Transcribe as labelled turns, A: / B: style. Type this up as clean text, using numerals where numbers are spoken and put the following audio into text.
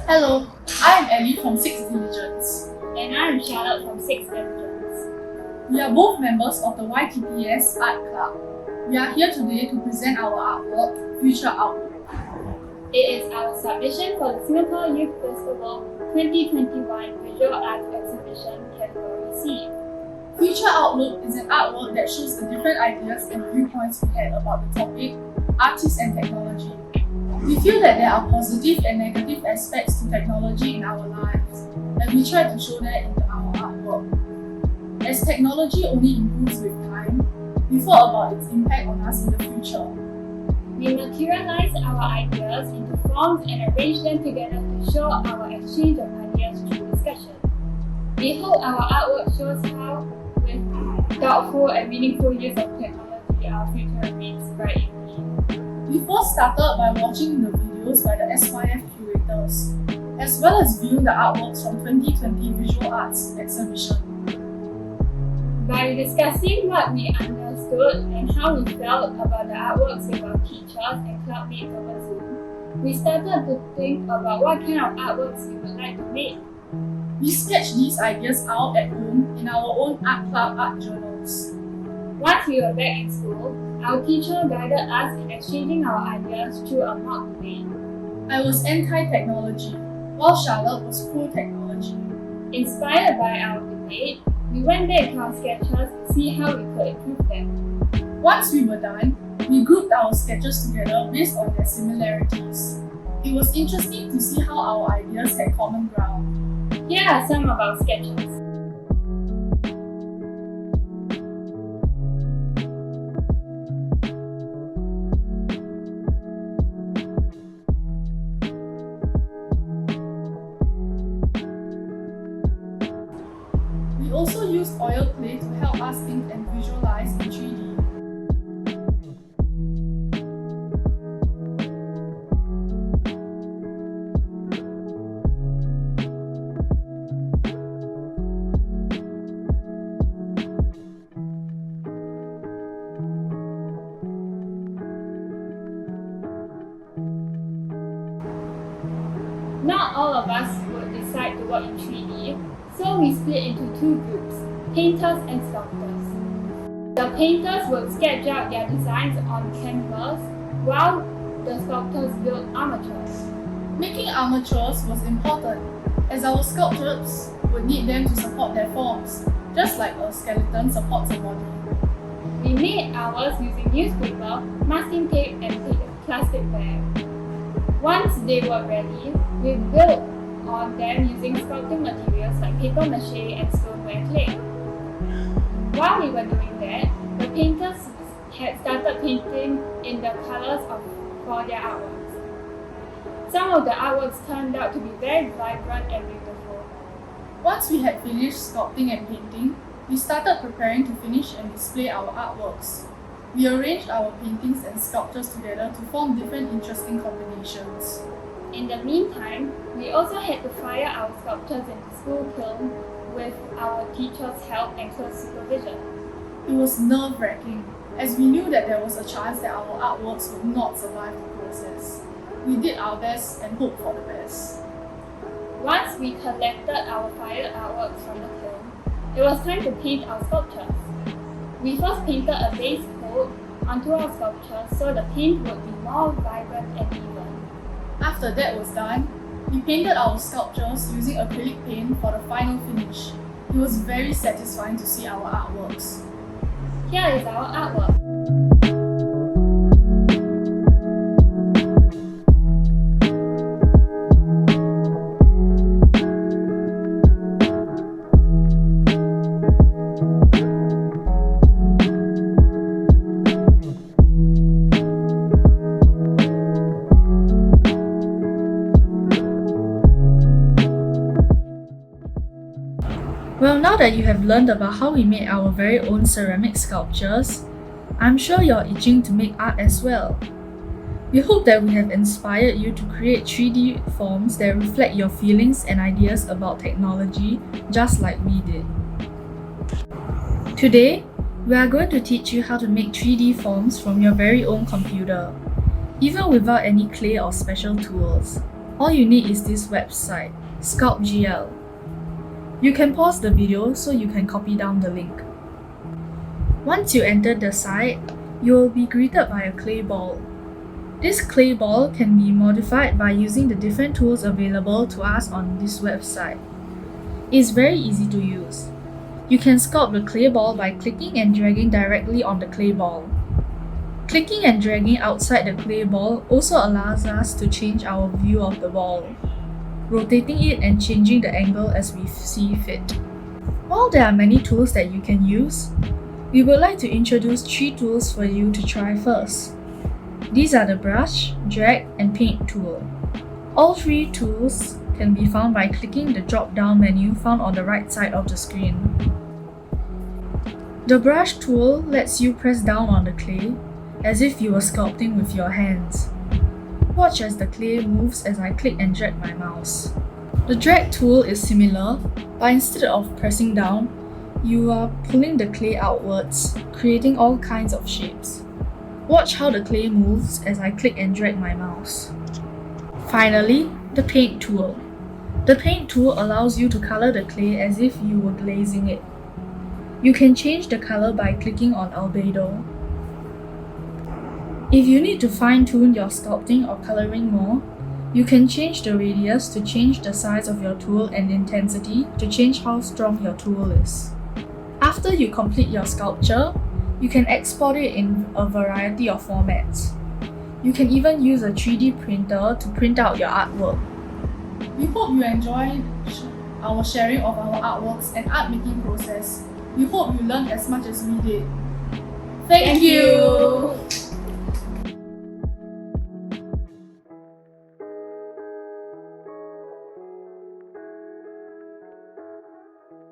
A: Hello, I am Ellie from 6th Diligence.
B: And I'm Charlotte from 6th Diligence.
A: We are both members of the YTPS Art Club. We are here today to present our artwork, Future Outlook.
B: It is our submission for the Singapore Youth Festival 2021 Visual Arts Exhibition Category C.
A: Future Outlook is an artwork that shows the different ideas and viewpoints we had about the topic, artists and technology. We feel that there are positive and negative aspects to technology in our lives, and we try to show that in our artwork. As technology only improves with time, we thought about its impact on us in the future.
B: We materialize our ideas into forms and arrange them together to show our exchange of ideas through discussion. We hope our artwork shows how, with thoughtful and meaningful use of technology, our future remains bright indeed.
A: We first started by watching the videos by the SYF curators, as well as viewing the artworks from 2020 Visual Arts Exhibition.
B: By discussing what we understood and how we felt about the artworks with our teachers and clubmates over Zoom, we started to think about what kind of artworks we would like to make.
A: We sketched these ideas out at home in our own art club art journals.
B: Once we were back in school, our teacher guided us in exchanging our ideas through a mock debate.
A: I was anti-technology, while Charlotte was pro-technology.
B: Inspired by our debate, we went back to our sketches to see how we could improve them.
A: Once we were done, we grouped our sketches together based on their similarities. It was interesting to see how our ideas had common ground.
B: Here are some of our sketches.
A: We also used oil clay to help us think and visualize in 3D.
B: Not all of us would decide to work in 3D, so we split into two groups, painters and sculptors. The painters would sketch out their designs on canvas, while the sculptors built armatures.
A: Making armatures was important, as our sculptures would need them to support their forms, just like a skeleton supports a body.
B: We made ours using newspaper, masking tape and plastic bag. Once they were ready, we built on them using sculpting materials like paper mache and stoneware clay. While we were doing that, the painters had started painting in the colours for their artworks. Some of the artworks turned out to be very vibrant and beautiful.
A: Once we had finished sculpting and painting, we started preparing to finish and display our artworks. We arranged our paintings and sculptures together to form different interesting combinations.
B: In the meantime, we also had to fire our sculptures in the school kiln with our teachers' help and close supervision.
A: It was nerve-wracking, as we knew that there was a chance that our artworks would not survive the process. We did our best and hoped for the best.
B: Once we collected our fired artworks from the kiln, it was time to paint our sculptures. We first painted a base coat onto our sculptures so the paint would be more vibrant and even.
A: After that was done, we painted our sculptures using acrylic paint for the final finish. It was very satisfying to see our artworks.
B: Here is our artwork.
A: Well, now that you have learned about how we made our very own ceramic sculptures, I'm sure you're itching to make art as well. We hope that we have inspired you to create 3D forms that reflect your feelings and ideas about technology, just like we did. Today, we are going to teach you how to make 3D forms from your very own computer, even without any clay or special tools. All you need is this website, SculptGL. You can pause the video so you can copy down the link. Once you enter the site, you will be greeted by a clay ball. This clay ball can be modified by using the different tools available to us on this website. It's very easy to use. You can sculpt the clay ball by clicking and dragging directly on the clay ball. Clicking and dragging outside the clay ball also allows us to change our view of the ball, rotating it and changing the angle as we see fit. While there are many tools that you can use, we would like to introduce 3 tools for you to try first. These are the brush, drag, and paint tool. All 3 tools can be found by clicking the drop-down menu found on the right side of the screen. The brush tool lets you press down on the clay as if you were sculpting with your hands. Watch as the clay moves as I click and drag my mouse. The drag tool is similar, but instead of pressing down, you are pulling the clay outwards, creating all kinds of shapes. Watch how the clay moves as I click and drag my mouse. Finally, the paint tool. The paint tool allows you to color the clay as if you were glazing it. You can change the color by clicking on albedo. If you need to fine-tune your sculpting or coloring more, you can change the radius to change the size of your tool and intensity to change how strong your tool is. After you complete your sculpture, you can export it in a variety of formats. You can even use a 3D printer to print out your artwork. We hope you enjoyed our sharing of our artworks and art making process. We hope you learned as much as we did. Thank you!